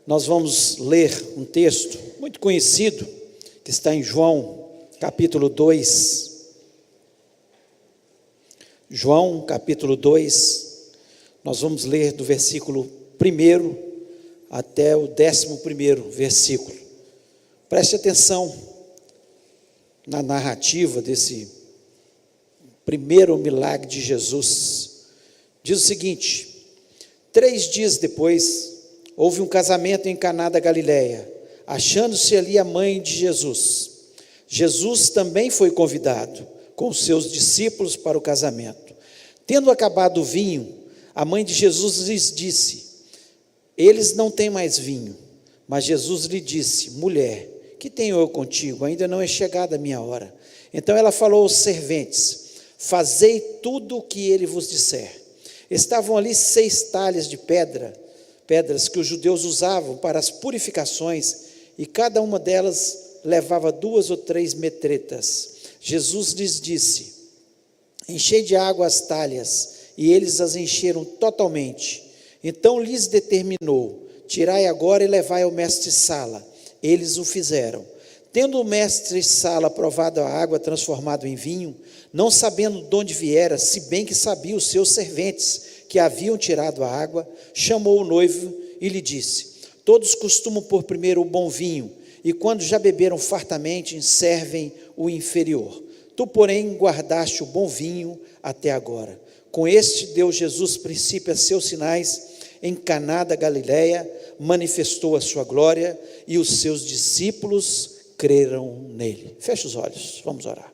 Nós vamos ler um texto muito conhecido, que está em João, capítulo 2. João, capítulo 2, nós vamos ler do versículo 1 até o 11º versículo. Preste atenção na narrativa desse primeiro milagre de Jesus. Diz o seguinte: 3 dias depois, houve um casamento em Caná da Galileia, achando-se ali a mãe de Jesus. Jesus também foi convidado, com os seus discípulos, para o casamento. Tendo acabado o vinho, a mãe de Jesus lhes disse: eles não têm mais vinho. Mas Jesus lhe disse: mulher, que tenho eu contigo? Ainda não é chegada a minha hora. Então ela falou aos serventes: fazei tudo o que ele vos disser. Estavam ali 6 talhas de pedras que os judeus usavam para as purificações, e cada uma delas levava 2 ou 3 metretas. Jesus lhes disse: enchei de água as talhas, e eles as encheram totalmente. Então lhes determinou: tirai agora e levai ao mestre-sala. Eles o fizeram. Tendo o mestre-sala provado a água transformada em vinho, não sabendo de onde viera, se bem que sabia os seus serventes que haviam tirado a água, chamou o noivo e lhe disse: todos costumam pôr primeiro o bom vinho, e quando já beberam fartamente, servem o inferior. Tu, porém, guardaste o bom vinho até agora. Com este deu Jesus princípio a seus sinais. Em Caná da Galileia manifestou a sua glória, e os seus discípulos creram nele. Feche os olhos, vamos orar.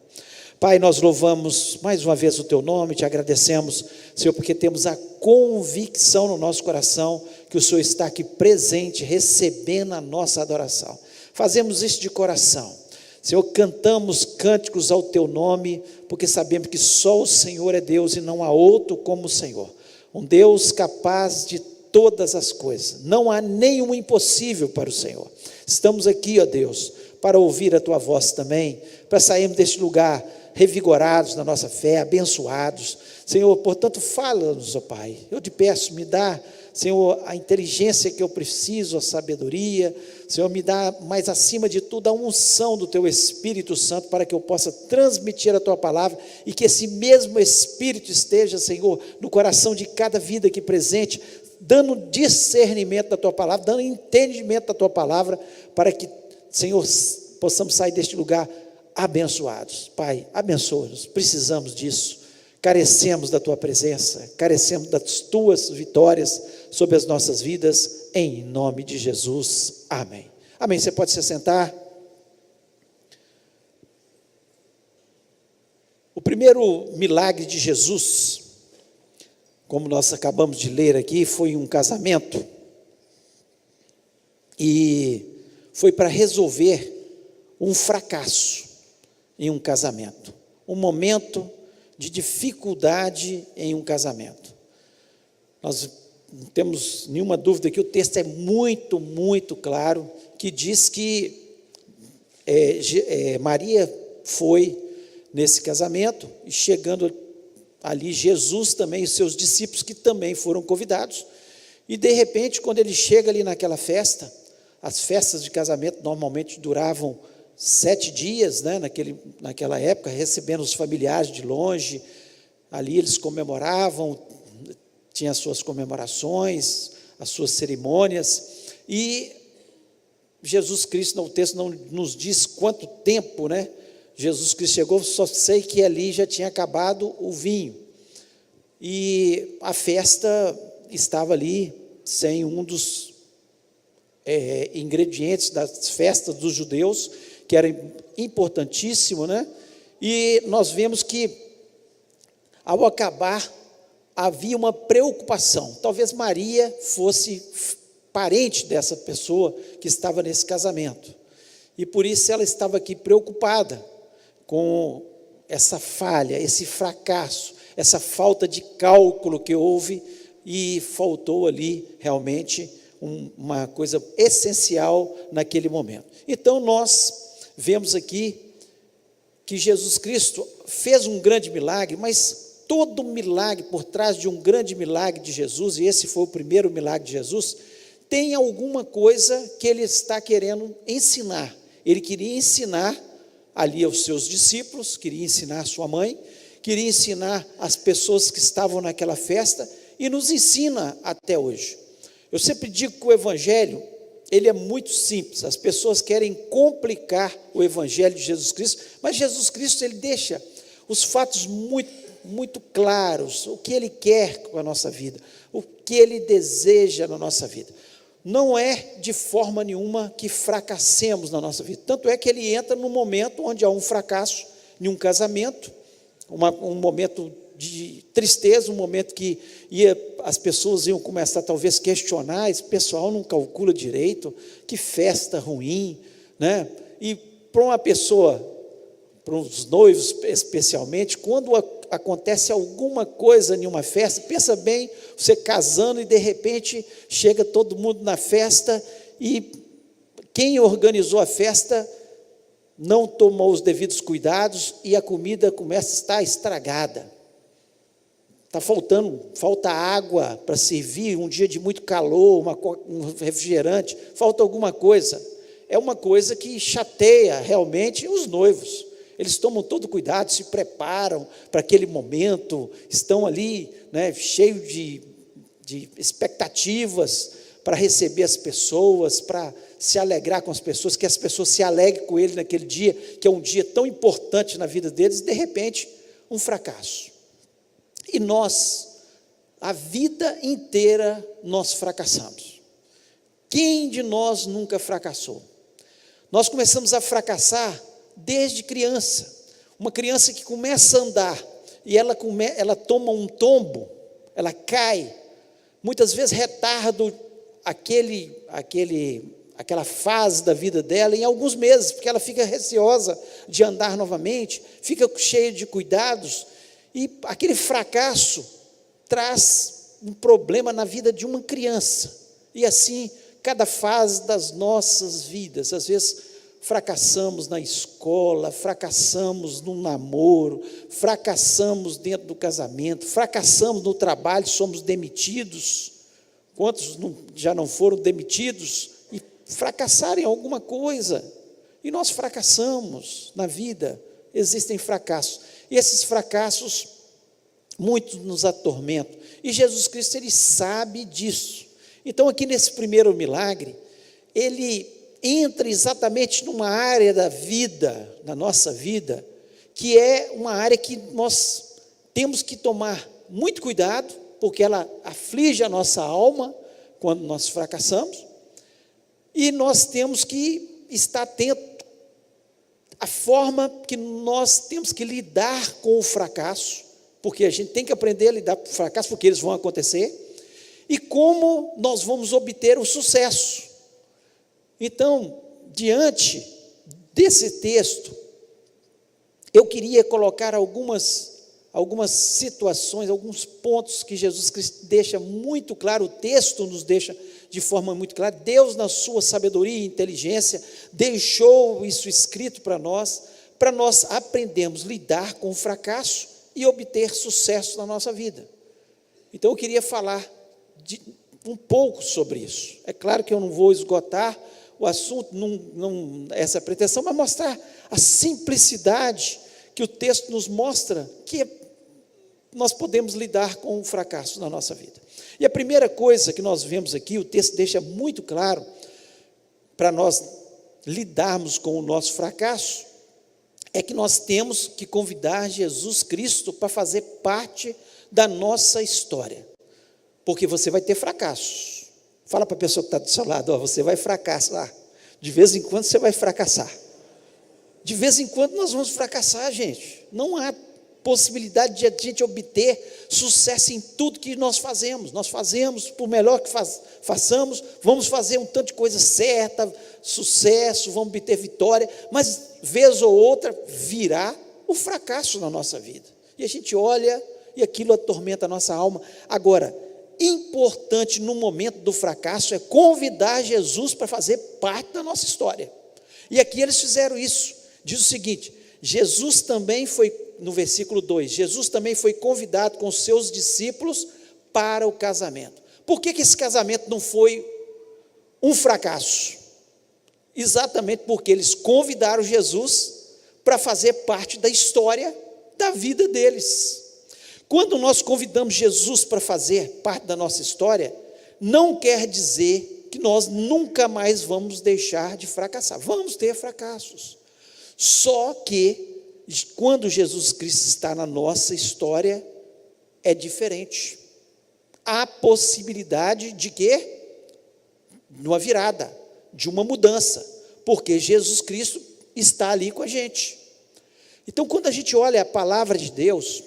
Pai, nós louvamos mais uma vez o teu nome, te agradecemos, Senhor, porque temos a convicção no nosso coração que o Senhor está aqui presente, recebendo a nossa adoração. Fazemos isso de coração, Senhor, cantamos cânticos ao teu nome, porque sabemos que só o Senhor é Deus e não há outro como o Senhor, um Deus capaz de todas as coisas, não há nenhum impossível para o Senhor. Estamos aqui, ó Deus, para ouvir a tua voz também, para sairmos deste lugar revigorados na nossa fé, abençoados. Senhor, portanto, fala-nos, ó Pai, eu te peço, me dá, Senhor, a inteligência que eu preciso, a sabedoria, Senhor, me dá, mais acima de tudo, a unção do teu Espírito Santo, para que eu possa transmitir a tua palavra, e que esse mesmo Espírito esteja, Senhor, no coração de cada vida aqui presente, dando discernimento da tua palavra, dando entendimento da tua palavra, para que, Senhor, possamos sair deste lugar abençoados. Pai, abençoa-nos, precisamos disso, carecemos da tua presença, carecemos das tuas vitórias sobre as nossas vidas, em nome de Jesus, amém. Amém, você pode se sentar. O primeiro milagre de Jesus, como nós acabamos de ler aqui, foi um casamento, e foi para resolver um fracasso em um casamento, um momento de dificuldade em um casamento. Nós não temos nenhuma dúvida que o texto é muito, muito claro, que diz que Maria foi nesse casamento, e chegando ali Jesus também, e seus discípulos que também foram convidados, e de repente, quando ele chega ali naquela festa, as festas de casamento normalmente duravam 7 dias, né, naquela época, recebendo os familiares de longe, ali eles comemoravam, tinha as suas comemorações, as suas cerimônias, e Jesus Cristo, no texto não nos diz quanto tempo, né, Jesus Cristo chegou, só sei que ali já tinha acabado o vinho, e a festa estava ali, sem um dos ingredientes das festas dos judeus, que era importantíssimo, né? E nós vemos que, ao acabar, havia uma preocupação. Talvez Maria fosse parente dessa pessoa que estava nesse casamento, e por isso ela estava aqui preocupada com essa falha, esse fracasso, essa falta de cálculo que houve, e faltou ali realmente uma coisa essencial naquele momento. Então nós vemos aqui que Jesus Cristo fez um grande milagre, mas todo milagre, por trás de um grande milagre de Jesus, e esse foi o primeiro milagre de Jesus, tem alguma coisa que ele está querendo ensinar. Ele queria ensinar ali aos seus discípulos, queria ensinar a sua mãe, queria ensinar as pessoas que estavam naquela festa, e nos ensina até hoje. Eu sempre digo que o Evangelho, ele é muito simples. As pessoas querem complicar o Evangelho de Jesus Cristo, mas Jesus Cristo, ele deixa os fatos muito claros, o que ele quer com a nossa vida, o que ele deseja na nossa vida. Não é de forma nenhuma que fracassemos na nossa vida. Tanto é que ele entra num momento onde há um fracasso em um casamento, um momento de tristeza, um momento que as pessoas iam começar talvez a questionar, esse pessoal não calcula direito, que festa ruim, né? E para uma pessoa, para os noivos especialmente, quando acontece alguma coisa em uma festa, pensa bem, você casando e de repente chega todo mundo na festa e quem organizou a festa não tomou os devidos cuidados e a comida começa a estar estragada. Falta água para servir, um dia de muito calor, um refrigerante, falta alguma coisa. É uma coisa que chateia realmente os noivos. Eles tomam todo cuidado, se preparam para aquele momento, estão ali, né, cheios de expectativas para receber as pessoas, para se alegrar com as pessoas, que as pessoas se alegrem com ele naquele dia, que é um dia tão importante na vida deles, e de repente, um fracasso. E nós, a vida inteira, nós fracassamos. Quem de nós nunca fracassou? Nós começamos a fracassar desde criança. Uma criança que começa a andar, e ela toma um tombo, ela cai, muitas vezes retarda aquela fase da vida dela em alguns meses, porque ela fica receosa de andar novamente, fica cheia de cuidados, e aquele fracasso traz um problema na vida de uma criança, e assim, cada fase das nossas vidas, às vezes fracassamos na escola, fracassamos no namoro, fracassamos dentro do casamento, fracassamos no trabalho, somos demitidos. Quantos já não foram demitidos e fracassaram em alguma coisa? E nós fracassamos na vida, existem fracassos. E esses fracassos, muitos nos atormentam. E Jesus Cristo, ele sabe disso. Então, aqui nesse primeiro milagre, ele entra exatamente numa área da vida, na nossa vida, que é uma área que nós temos que tomar muito cuidado, porque ela aflige a nossa alma quando nós fracassamos, e nós temos que estar atento à forma que nós temos que lidar com o fracasso, porque a gente tem que aprender a lidar com o fracasso, porque eles vão acontecer, e como nós vamos obter o sucesso. Então, diante desse texto, eu queria colocar algumas situações, alguns pontos que Jesus Cristo deixa muito claro, o texto nos deixa de forma muito clara. Deus, na sua sabedoria e inteligência, deixou isso escrito para nós aprendermos a lidar com o fracasso e obter sucesso na nossa vida. Então, eu queria falar um pouco sobre isso. É claro que eu não vou esgotar o assunto, não essa pretensão, mas mostrar a simplicidade que o texto nos mostra, que nós podemos lidar com o fracasso na nossa vida. E a primeira coisa que nós vemos aqui, o texto deixa muito claro, para nós lidarmos com o nosso fracasso, é que nós temos que convidar Jesus Cristo para fazer parte da nossa história, porque você vai ter fracassos. Fala para a pessoa que está do seu lado, você vai fracassar, de vez em quando você vai fracassar, de vez em quando nós vamos fracassar, gente. Não há possibilidade de a gente obter sucesso em tudo que nós fazemos por melhor que façamos, vamos fazer um tanto de coisa certa, sucesso, vamos obter vitória, mas vez ou outra virá o fracasso na nossa vida, e a gente olha e aquilo atormenta a nossa alma. Agora, importante no momento do fracasso é convidar Jesus para fazer parte da nossa história, e aqui eles fizeram isso. Diz o seguinte, Jesus também foi, no versículo 2, Jesus também foi convidado com os seus discípulos para o casamento. Por que esse casamento não foi um fracasso, exatamente porque eles convidaram Jesus para fazer parte da história da vida deles. Quando nós convidamos Jesus para fazer parte da nossa história, não quer dizer que nós nunca mais vamos deixar de fracassar. Vamos ter fracassos. Só que, quando Jesus Cristo está na nossa história, é diferente. Há possibilidade de quê? De uma virada, de uma mudança, porque Jesus Cristo está ali com a gente. Então, quando a gente olha a palavra de Deus,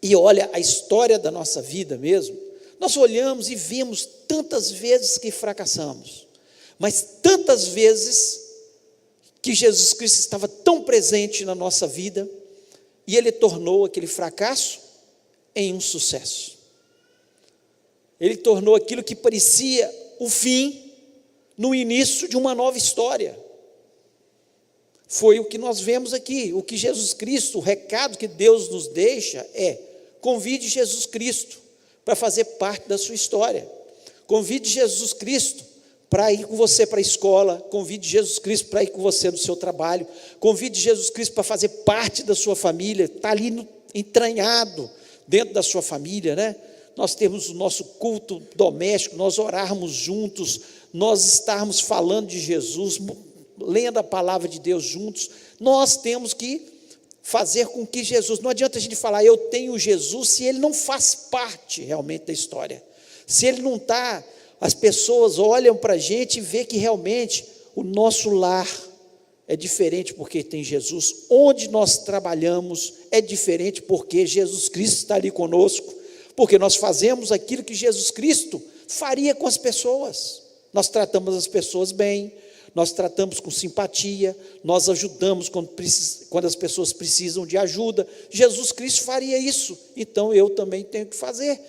e olha a história da nossa vida mesmo, nós olhamos e vemos tantas vezes que fracassamos, mas tantas vezes que Jesus Cristo estava tão presente na nossa vida, e Ele tornou aquele fracasso em um sucesso. Ele tornou aquilo que parecia o fim, no início de uma nova história. Foi o que nós vemos aqui, o que Jesus Cristo, o recado que Deus nos deixa é: convide Jesus Cristo para fazer parte da sua história. Convide Jesus Cristo para ir com você para a escola. Convide Jesus Cristo para ir com você no seu trabalho. Convide Jesus Cristo para fazer parte da sua família. Está ali entranhado dentro da sua família, né? Nós temos o nosso culto doméstico, nós orarmos juntos, nós estarmos falando de Jesus, lendo a palavra de Deus juntos. Nós temos que fazer com que Jesus, não adianta a gente falar eu tenho Jesus, se ele não faz parte realmente da história, se ele não está, as pessoas olham para a gente e vê que realmente o nosso lar é diferente porque tem Jesus, onde nós trabalhamos é diferente porque Jesus Cristo está ali conosco, porque nós fazemos aquilo que Jesus Cristo faria com as pessoas, nós tratamos as pessoas bem, nós tratamos com simpatia, nós ajudamos quando as pessoas precisam de ajuda. Jesus Cristo faria isso, então eu também tenho que fazer.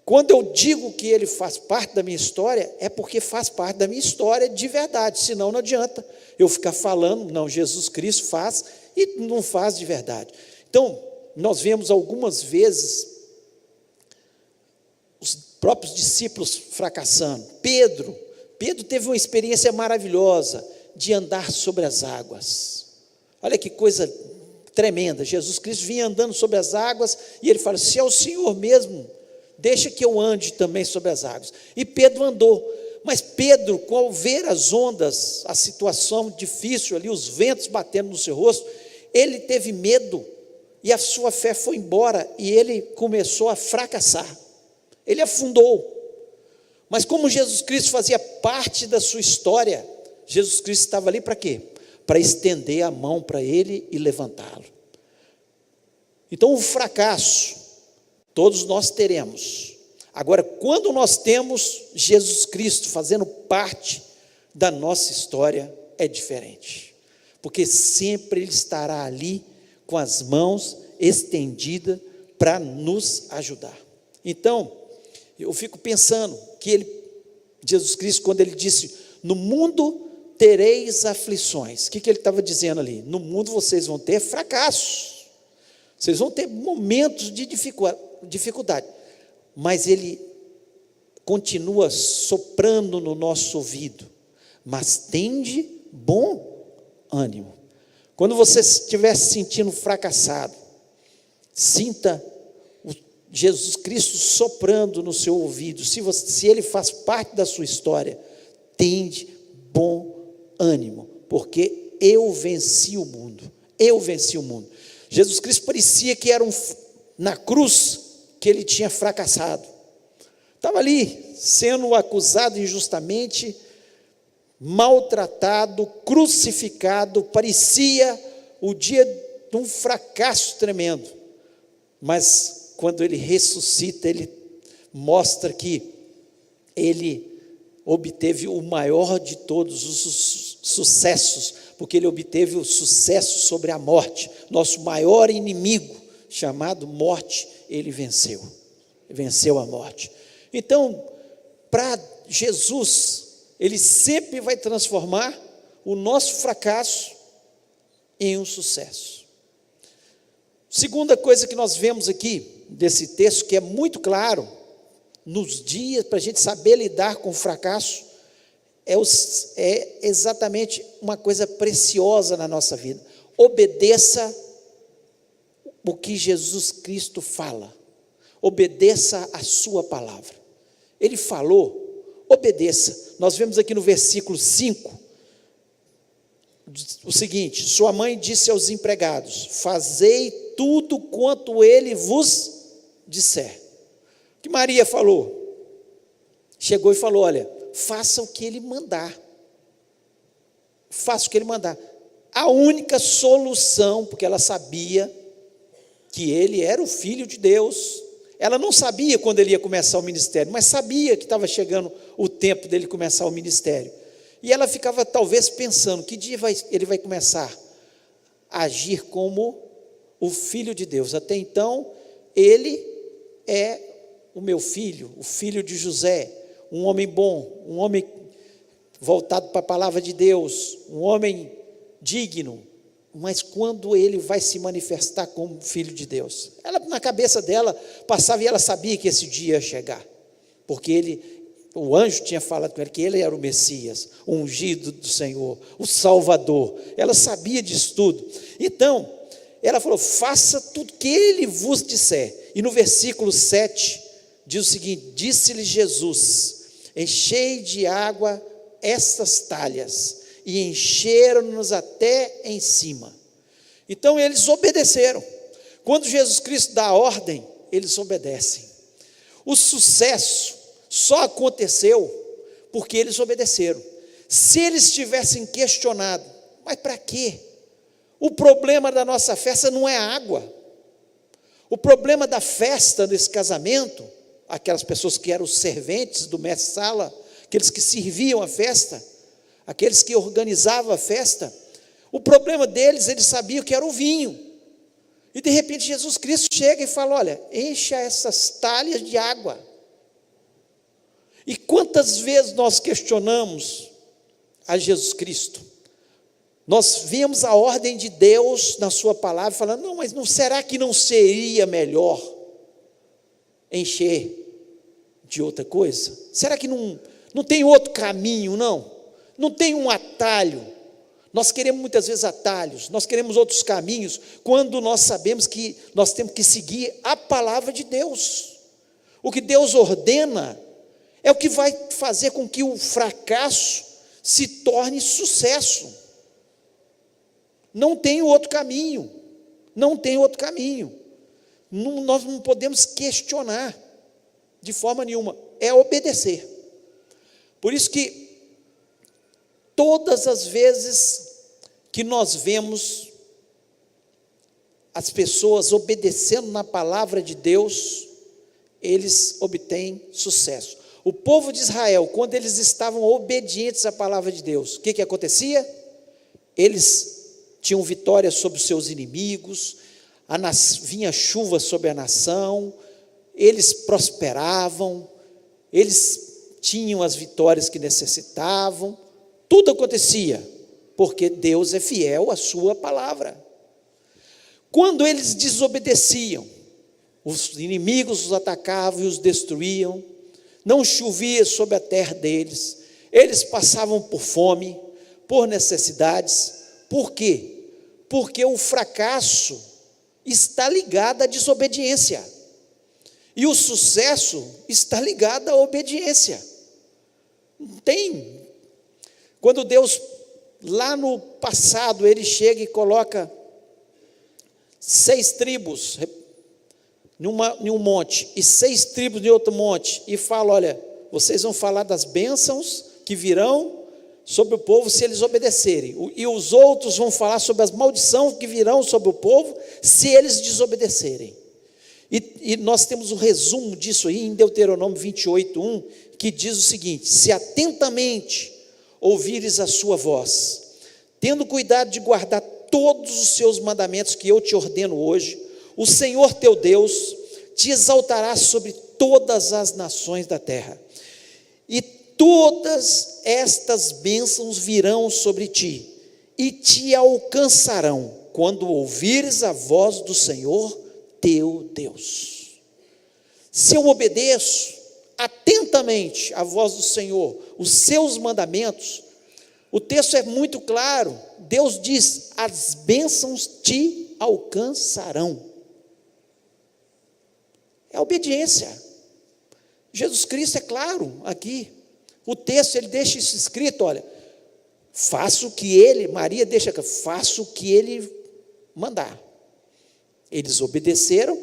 Quando eu digo que ele faz parte da minha história, é porque faz parte da minha história de verdade, senão não adianta eu ficar falando, não, Jesus Cristo faz, e não faz de verdade. Então, nós vemos algumas vezes os próprios discípulos fracassando. Pedro teve uma experiência maravilhosa de andar sobre as águas. Olha que coisa tremenda. Jesus Cristo vinha andando sobre as águas e ele fala: se é o Senhor mesmo, deixa que eu ande também sobre as águas. E Pedro andou. Mas Pedro, ao ver as ondas, a situação difícil ali, os ventos batendo no seu rosto, ele teve medo e a sua fé foi embora e ele começou a fracassar. Ele afundou. Mas como Jesus Cristo fazia parte da sua história, Jesus Cristo estava ali para quê? Para estender a mão para ele e levantá-lo. Então o fracasso, todos nós teremos. Agora, quando nós temos Jesus Cristo fazendo parte da nossa história, é diferente. Porque sempre Ele estará ali com as mãos estendidas para nos ajudar. Então, eu fico pensando que Jesus Cristo, quando Ele disse, no mundo tereis aflições, o que Ele estava dizendo ali? No mundo vocês vão ter fracassos, vocês vão ter momentos de dificuldade, mas Ele continua soprando no nosso ouvido, mas tende bom ânimo. Quando você estiver se sentindo fracassado, sinta Jesus Cristo soprando no seu ouvido. Se Ele faz parte da sua história, tende bom ânimo, porque eu venci o mundo. Eu venci o mundo. Jesus Cristo parecia que era na cruz que Ele tinha fracassado. Estava ali, sendo acusado injustamente, maltratado, crucificado, parecia o dia de um fracasso tremendo. Mas quando Ele ressuscita, Ele mostra que Ele obteve o maior de todos os sucessos, porque Ele obteve o sucesso sobre a morte. Nosso maior inimigo, chamado morte, Ele venceu a morte. Então, para Jesus, Ele sempre vai transformar o nosso fracasso em um sucesso. Segunda coisa que nós vemos aqui, desse texto, que é muito claro, nos dias, para a gente saber lidar com o fracasso, é exatamente uma coisa preciosa na nossa vida. Obedeça o que Jesus Cristo fala, obedeça a sua palavra. Ele falou, obedeça. Nós vemos aqui no versículo 5, o seguinte: sua mãe disse aos empregados: fazei tudo quanto ele vos disser. O que Maria falou? Chegou e falou: olha, faça o que ele mandar. Faça o que ele mandar. A única solução, porque ela sabia que ele era o Filho de Deus. Ela não sabia quando ele ia começar o ministério, mas sabia que estava chegando o tempo dele começar o ministério. E ela ficava talvez pensando, que dia ele vai começar a agir como o Filho de Deus? Até então, ele é o meu filho, o filho de José, um homem bom, um homem voltado para a palavra de Deus, um homem digno. Mas quando ele vai se manifestar como filho de Deus? Ela, na cabeça dela, passava e ela sabia que esse dia ia chegar, porque o anjo tinha falado com ela que ele era o Messias, o ungido do Senhor, o Salvador. Ela sabia disso tudo. Então, ela falou: faça tudo que ele vos disser. E no versículo 7, diz o seguinte: disse-lhe Jesus: enchei de água estas talhas, e encheram-nos até em cima. Então eles obedeceram. Quando Jesus Cristo dá a ordem, eles obedecem. O sucesso só aconteceu porque eles obedeceram. Se eles tivessem questionado: mas para quê? O problema da nossa festa não é a água. O problema da festa desse casamento, aquelas pessoas que eram os serventes do mestre-sala, aqueles que serviam a festa, aqueles que organizavam a festa, o problema deles, eles sabiam que era o vinho. E de repente Jesus Cristo chega e fala: olha, encha essas talhas de água. E quantas vezes nós questionamos a Jesus Cristo? Nós vemos a ordem de Deus na sua palavra, falando: não, mas será que não seria melhor encher de outra coisa? Será que não tem outro caminho, não? Não tem um atalho? Nós queremos muitas vezes atalhos, nós queremos outros caminhos, quando nós sabemos que nós temos que seguir a palavra de Deus. O que Deus ordena é o que vai fazer com que o fracasso se torne sucesso. Não tem outro caminho, não tem outro caminho. Nós não podemos questionar de forma nenhuma, é obedecer. Por isso que todas as vezes que nós vemos as pessoas obedecendo na palavra de Deus, eles obtêm sucesso. O povo de Israel, quando eles estavam obedientes à palavra de Deus, o que acontecia? Eles tinham vitória sobre os seus inimigos, vinha chuva sobre a nação, eles prosperavam, eles tinham as vitórias que necessitavam, tudo acontecia, porque Deus é fiel à sua palavra. Quando eles desobedeciam, os inimigos os atacavam e os destruíam, não chovia sobre a terra deles, eles passavam por fome, por necessidades. Por quê? Porque o fracasso está ligado à desobediência, e o sucesso está ligado à obediência. Não tem. Quando Deus, lá no passado, ele chega e coloca 6 tribos em um monte, e 6 tribos em outro monte, e fala: olha, vocês vão falar das bênçãos que virão sobre o povo se eles obedecerem, e os outros vão falar sobre as maldições que virão sobre o povo se eles desobedecerem. E nós temos o resumo disso aí em Deuteronômio 28:1, que diz o seguinte: se atentamente ouvires a sua voz, tendo cuidado de guardar todos os seus mandamentos que eu te ordeno hoje, o Senhor teu Deus te exaltará sobre todas as nações da terra, e todas estas bênçãos virão sobre ti, e te alcançarão, quando ouvires a voz do Senhor teu Deus. Se eu obedeço atentamente atentamente a voz do Senhor, os seus mandamentos, o texto é muito claro. Deus diz: as bênçãos te alcançarão. É a obediência. Jesus Cristo é claro aqui. O texto, ele deixa isso escrito, olha, faça o que ele, Maria deixa, faça o que ele mandar. Eles obedeceram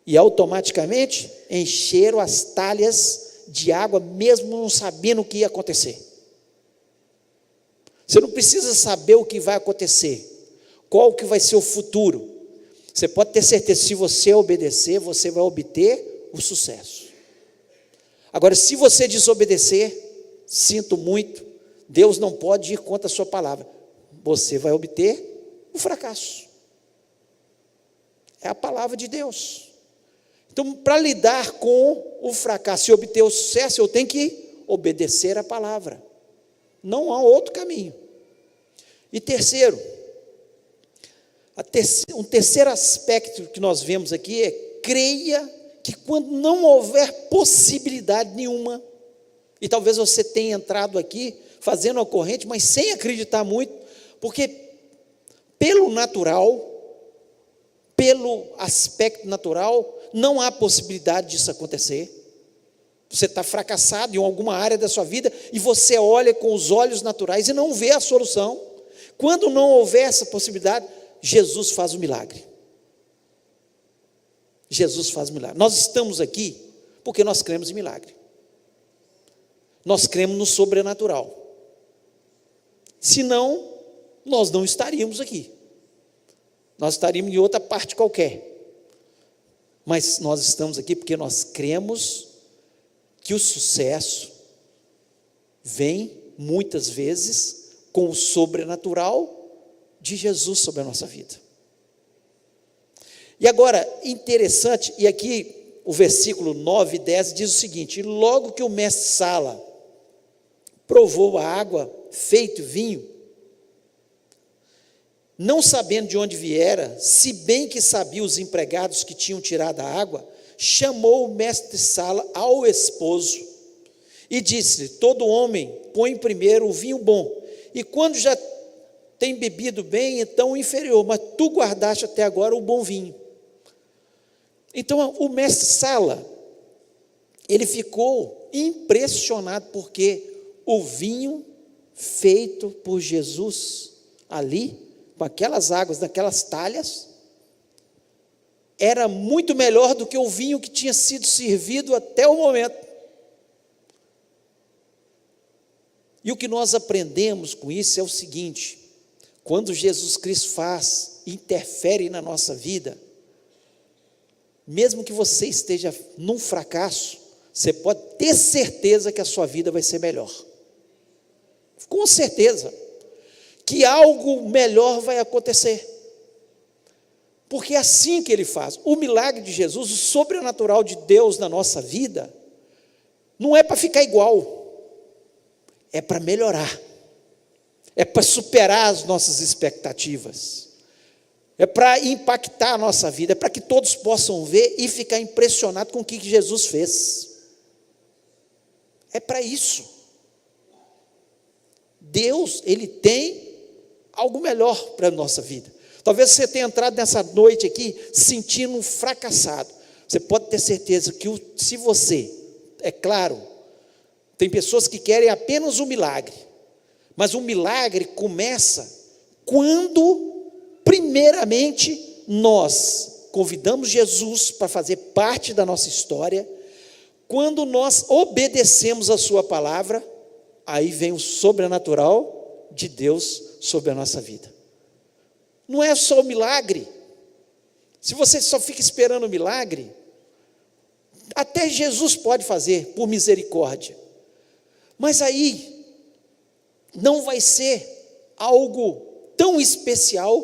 e automaticamente encheram as talhas de água, mesmo não sabendo o que ia acontecer. Você não precisa saber o que vai acontecer, qual que vai ser o futuro. Você pode ter certeza, se você obedecer, você vai obter o sucesso. Agora, se você desobedecer, sinto muito, Deus não pode ir contra a sua palavra. Você vai obter o fracasso. É a palavra de Deus. Então, para lidar com o fracasso e obter o sucesso, eu tenho que obedecer a palavra. Não há outro caminho. E terceiro, um terceiro aspecto que nós vemos aqui é: creia que quando não houver possibilidade nenhuma, e talvez você tenha entrado aqui fazendo a corrente, mas sem acreditar muito, porque pelo natural, pelo aspecto natural, não há possibilidade disso acontecer. Você está fracassado em alguma área da sua vida e você olha com os olhos naturais e não vê a solução. Quando não houver essa possibilidade, Jesus faz o milagre. Jesus faz o milagre. Nós estamos aqui porque nós cremos em milagre. Nós cremos no sobrenatural. Senão, nós não estaríamos aqui. Nós estaríamos em outra parte qualquer. Mas nós estamos aqui porque nós cremos que o sucesso vem, muitas vezes, com o sobrenatural de Jesus sobre a nossa vida. E agora, interessante, e aqui o versículo 9 e 10 diz o seguinte: logo que o mestre Sala provou a água feito vinho, não sabendo de onde viera, se bem que sabia os empregados que tinham tirado a água, chamou o mestre Sala ao esposo e disse-lhe: todo homem põe primeiro o vinho bom, e quando já tem bebido bem, então o inferior, mas tu guardaste até agora o bom vinho. Então o mestre Sala, ele ficou impressionado, porque o vinho feito por Jesus ali, com aquelas águas, naquelas talhas, era muito melhor do que o vinho que tinha sido servido até o momento. E o que nós aprendemos com isso é o seguinte: quando Jesus Cristo interfere na nossa vida, mesmo que você esteja num fracasso, você pode ter certeza que a sua vida vai ser melhor. Com certeza que algo melhor vai acontecer, porque é assim que ele faz. O milagre de Jesus, o sobrenatural de Deus na nossa vida, não é para ficar igual, é para melhorar, é para superar as nossas expectativas, é para impactar a nossa vida, é para que todos possam ver e ficar impressionado com o que Jesus fez. É para isso. Deus, Ele tem algo melhor para a nossa vida. Talvez você tenha entrado nessa noite aqui sentindo fracassado. Você pode ter certeza que se você, é claro, tem pessoas que querem apenas um milagre, mas o milagre começa quando, primeiramente, nós convidamos Jesus para fazer parte da nossa história. Quando nós obedecemos a sua palavra, aí vem o sobrenatural de Deus sobre a nossa vida. Não é só o milagre. Se você só fica esperando o milagre, até Jesus pode fazer por misericórdia, mas aí não vai ser algo tão especial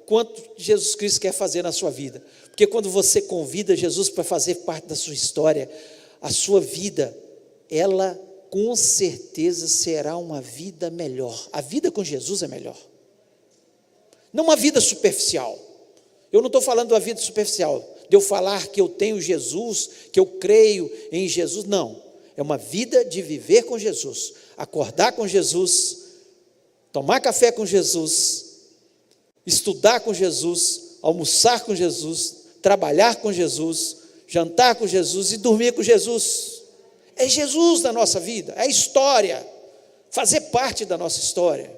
quanto Jesus Cristo quer fazer na sua vida. Porque quando você convida Jesus para fazer parte da sua história, a sua vida, ela com certeza será uma vida melhor. A vida com Jesus é melhor. Não uma vida superficial. Eu não estou falando da vida superficial, de eu falar que eu tenho Jesus, que eu creio em Jesus, não. é uma vida de viver com Jesus, acordar com Jesus, tomar café com Jesus, estudar com Jesus, almoçar com Jesus, trabalhar com Jesus, jantar com Jesus e dormir com Jesus. É Jesus na nossa vida, é a história, fazer parte da nossa história.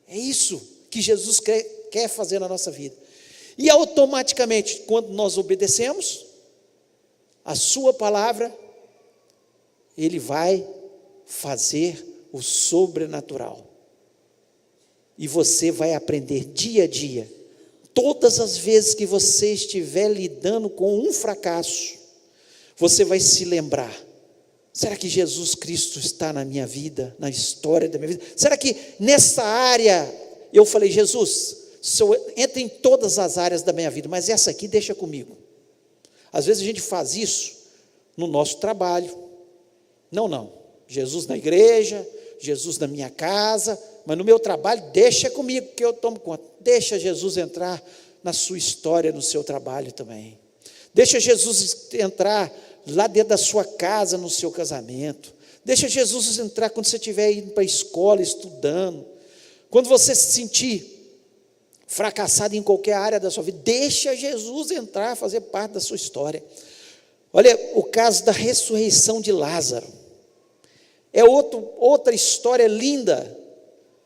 É isso que Jesus quer fazer na nossa vida. E automaticamente, quando nós obedecemos a sua palavra, Ele vai fazer o sobrenatural. E você vai aprender dia a dia. Todas as vezes que você estiver lidando com um fracasso, você vai se lembrar: será que Jesus Cristo está na minha vida, na história da minha vida? Será que nessa área, eu falei, Jesus, o Senhor entra em todas as áreas da minha vida, mas essa aqui deixa comigo. Às vezes a gente faz isso no nosso trabalho. Não, Jesus na igreja, Jesus na minha casa, mas no meu trabalho, deixa comigo que eu tomo conta. Deixa Jesus entrar na sua história, no seu trabalho também. Deixa Jesus entrar lá dentro da sua casa, no seu casamento. Deixa Jesus entrar quando você estiver indo para a escola, estudando. Quando você se sentir fracassado em qualquer área da sua vida, deixa Jesus entrar, fazer parte da sua história. Olha o caso da ressurreição de Lázaro. É outra história linda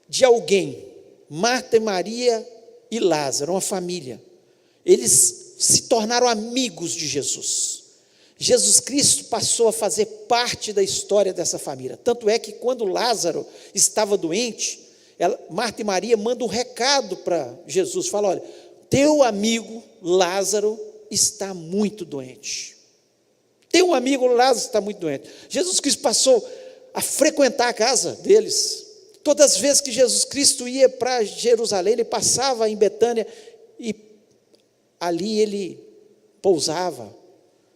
de alguém, Marta e Maria e Lázaro, uma família. Eles se tornaram amigos de Jesus. Jesus Cristo passou a fazer parte da história dessa família. Tanto é que quando Lázaro estava doente, Marta e Maria mandam um recado para Jesus, fala: olha, teu amigo Lázaro está muito doente. Teu amigo Lázaro está muito doente. Jesus Cristo passou a frequentar a casa deles. Todas as vezes que Jesus Cristo ia para Jerusalém, ele passava em Betânia e ali ele pousava.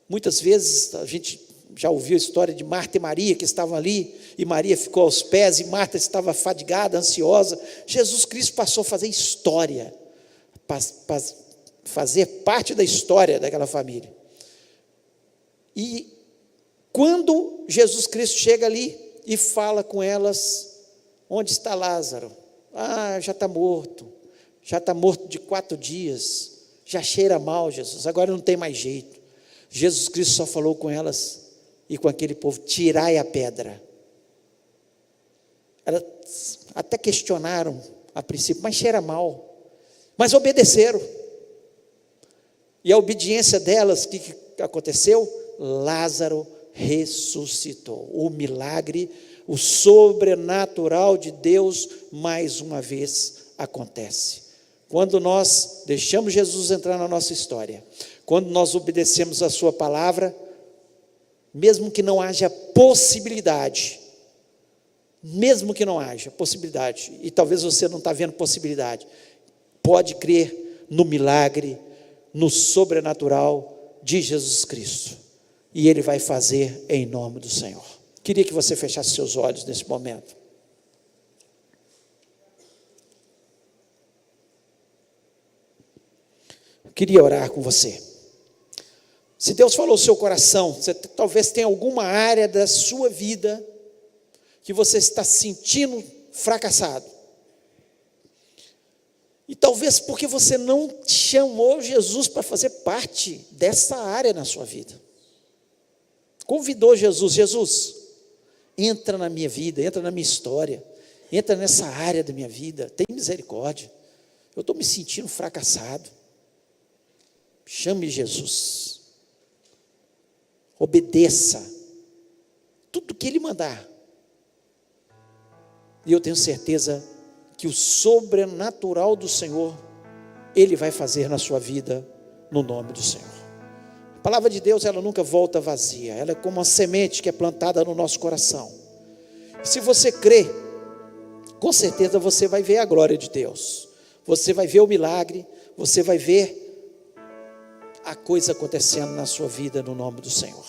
Muitas vezes a gente já ouviu a história de Marta e Maria que estavam ali, e Maria ficou aos pés, e Marta estava fadigada, ansiosa. Jesus Cristo passou a fazer história, fazer parte da história daquela família. E quando Jesus Cristo chega ali e fala com elas: onde está Lázaro? Já está morto de 4 dias, já cheira mal, Jesus, agora não tem mais jeito. Jesus Cristo só falou com elas e com aquele povo: tirai a pedra. Elas até questionaram a princípio, mas cheira mal, mas obedeceram. E a obediência delas, o que aconteceu? Lázaro ressuscitou. O milagre, o sobrenatural de Deus, mais uma vez acontece. Quando nós deixamos Jesus entrar na nossa história, quando nós obedecemos a sua palavra, mesmo que não haja possibilidade, e talvez você não está vendo possibilidade, pode crer no milagre, no sobrenatural de Jesus Cristo, e Ele vai fazer em nome do Senhor. Queria que você fechasse seus olhos nesse momento. Queria orar com você. Se Deus falou no seu coração, você talvez tenha alguma área da sua vida que você está se sentindo fracassado. E talvez porque você não chamou Jesus para fazer parte dessa área na sua vida. Convidou Jesus, entra na minha vida, entra na minha história, entra nessa área da minha vida, tem misericórdia. Eu estou me sentindo fracassado. Chame Jesus. Obedeça tudo que Ele mandar. E eu tenho certeza que o sobrenatural do Senhor, Ele vai fazer na sua vida, no nome do Senhor. A palavra de Deus, ela nunca volta vazia. Ela é como uma semente que é plantada no nosso coração. Se você crê, com certeza você vai ver a glória de Deus. Você vai ver o milagre, você vai ver a coisa acontecendo na sua vida, no nome do Senhor.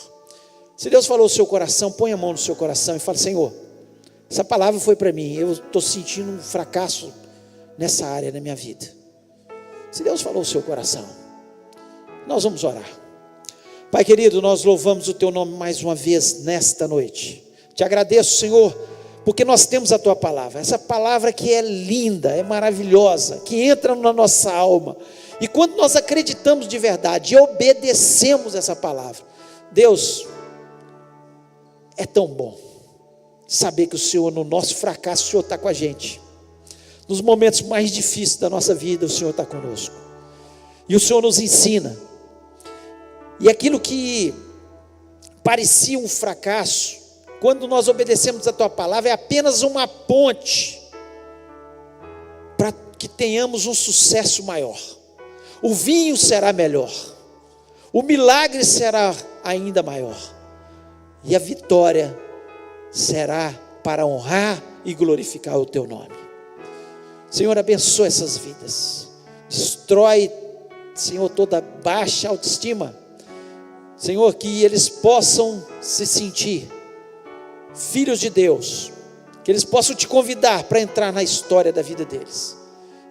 Se Deus falou no seu coração, põe a mão no seu coração e fala: Senhor, essa palavra foi para mim, eu estou sentindo um fracasso nessa área da minha vida. Se Deus falou no seu coração, nós vamos orar. Pai querido, nós louvamos o Teu nome mais uma vez nesta noite. Te agradeço, Senhor, porque nós temos a Tua palavra, essa palavra que é linda, é maravilhosa, que entra na nossa alma, e quando nós acreditamos de verdade e obedecemos essa palavra, Deus, é tão bom saber que o Senhor, no nosso fracasso, o Senhor está com a gente, nos momentos mais difíceis da nossa vida, o Senhor está conosco, e o Senhor nos ensina, e aquilo que parecia um fracasso, quando nós obedecemos a Tua palavra, é apenas uma ponte para que tenhamos um sucesso maior. O vinho será melhor, o milagre será ainda maior, e a vitória será para honrar e glorificar o Teu nome. Senhor, abençoa essas vidas, destrói, Senhor, toda baixa autoestima, Senhor, que eles possam se sentir filhos de Deus, que eles possam Te convidar para entrar na história da vida deles,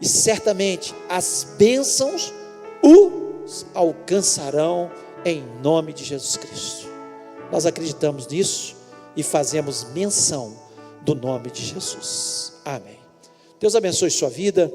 e certamente as bênçãos os alcançarão em nome de Jesus Cristo. Nós acreditamos nisso e fazemos menção do nome de Jesus. Amém. Deus abençoe sua vida.